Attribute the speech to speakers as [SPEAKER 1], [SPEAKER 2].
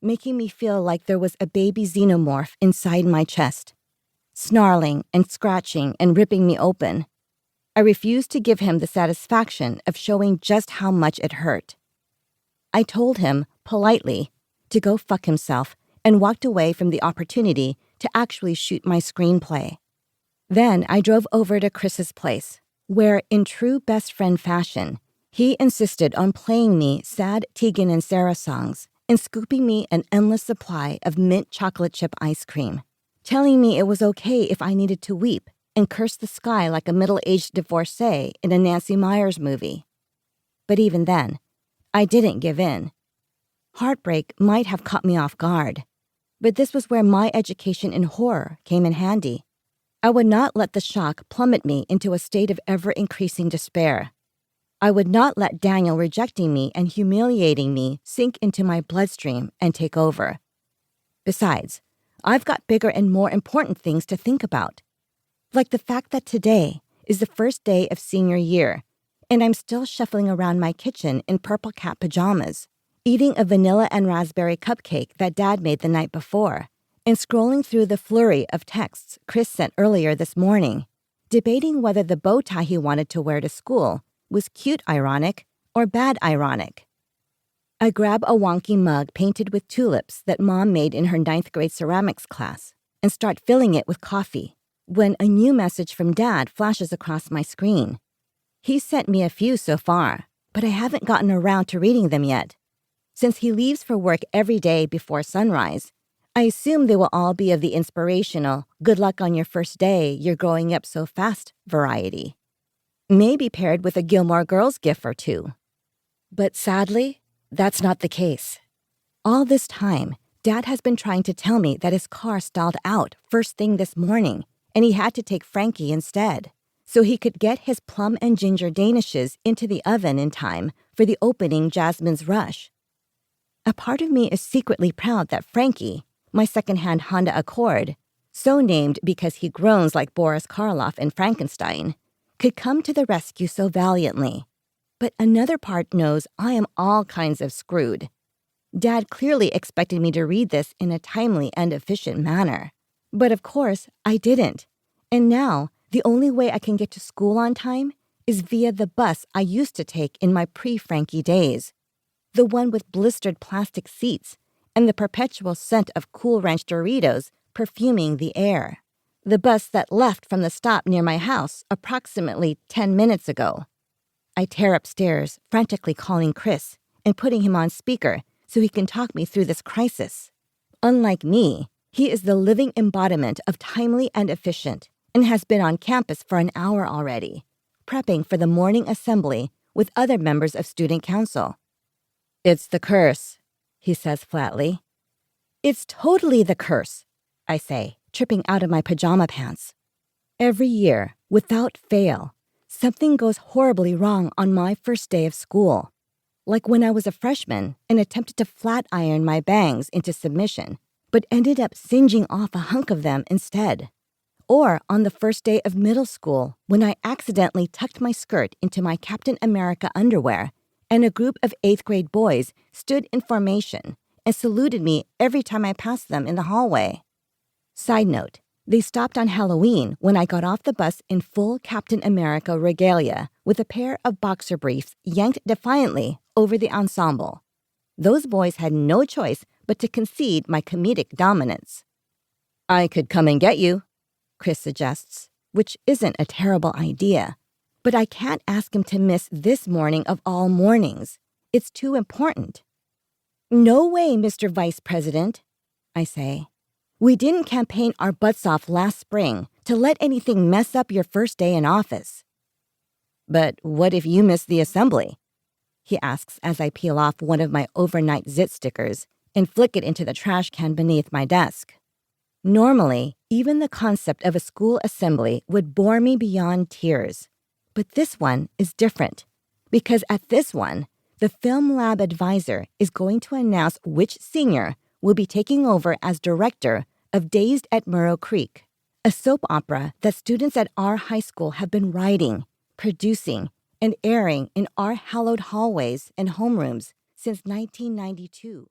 [SPEAKER 1] making me feel like there was a baby xenomorph inside my chest, snarling and scratching and ripping me open. I refused to give him the satisfaction of showing just how much it hurt. I told him, politely, to go fuck himself and walked away from the opportunity to actually shoot my screenplay. Then I drove over to Chris's place, where, in true best friend fashion, he insisted on playing me sad Tegan and Sarah songs and scooping me an endless supply of mint chocolate chip ice cream, telling me it was okay if I needed to weep and curse the sky like a middle-aged divorcee in a Nancy Meyers movie. But even then, I didn't give in. Heartbreak might have caught me off guard, but this was where my education in horror came in handy. I would not let the shock plummet me into a state of ever-increasing despair. I would not let Daniel rejecting me and humiliating me sink into my bloodstream and take over. Besides, I've got bigger and more important things to think about, like the fact that today is the first day of senior year, and I'm still shuffling around my kitchen in purple cat pajamas, eating a vanilla and raspberry cupcake that Dad made the night before, and scrolling through the flurry of texts Chris sent earlier this morning, debating whether the bow tie he wanted to wear to school was cute ironic or bad ironic. I grab a wonky mug painted with tulips that Mom made in her 9th grade ceramics class and start filling it with coffee when a new message from Dad flashes across my screen. He's sent me a few so far, but I haven't gotten around to reading them yet. Since he leaves for work every day before sunrise, I assume they will all be of the inspirational, good luck on your first day, you're growing up so fast variety. Maybe paired with a Gilmore Girls gif or two. But sadly, that's not the case. All this time, Dad has been trying to tell me that his car stalled out first thing this morning, and he had to take Frankie instead, so he could get his plum and ginger danishes into the oven in time for the opening Jasmine's Rush. A part of me is secretly proud that Frankie, my secondhand Honda Accord, so named because he groans like Boris Karloff in Frankenstein, could come to the rescue so valiantly. But another part knows I am all kinds of screwed. Dad clearly expected me to read this in a timely and efficient manner. But of course, I didn't. And now, the only way I can get to school on time is via the bus I used to take in my pre-Frankie days. The one with blistered plastic seats and the perpetual scent of Cool Ranch Doritos perfuming the air. The bus that left from the stop near my house approximately 10 minutes ago. I tear upstairs, frantically calling Chris and putting him on speaker so he can talk me through this crisis. Unlike me, he is the living embodiment of timely and efficient and has been on campus for an hour already, prepping for the morning assembly with other members of student council. "It's the curse," he says flatly. "It's totally the curse," I say, tripping out of my pajama pants. Every year, without fail, something goes horribly wrong on my first day of school. Like when I was a freshman and attempted to flat iron my bangs into submission, but ended up singeing off a hunk of them instead. Or on the first day of middle school when I accidentally tucked my skirt into my Captain America underwear and a group of 8th grade boys stood in formation and saluted me every time I passed them in the hallway. Side note, they stopped on Halloween when I got off the bus in full Captain America regalia with a pair of boxer briefs yanked defiantly over the ensemble. Those boys had no choice but to concede my comedic dominance. "I could come and get you," Chris suggests, which isn't a terrible idea. But I can't ask him to miss this morning of all mornings. It's too important. "No way, Mr. Vice President," I say. "We didn't campaign our butts off last spring to let anything mess up your first day in office." "But what if you miss the assembly?" he asks as I peel off one of my overnight zit stickers and flick it into the trash can beneath my desk. Normally, even the concept of a school assembly would bore me beyond tears. But this one is different, because at this one, the film lab advisor is going to announce which senior will be taking over as director of Dazed at Murrow Creek, a soap opera that students at our high school have been writing, producing, and airing in our hallowed hallways and homerooms since 1992.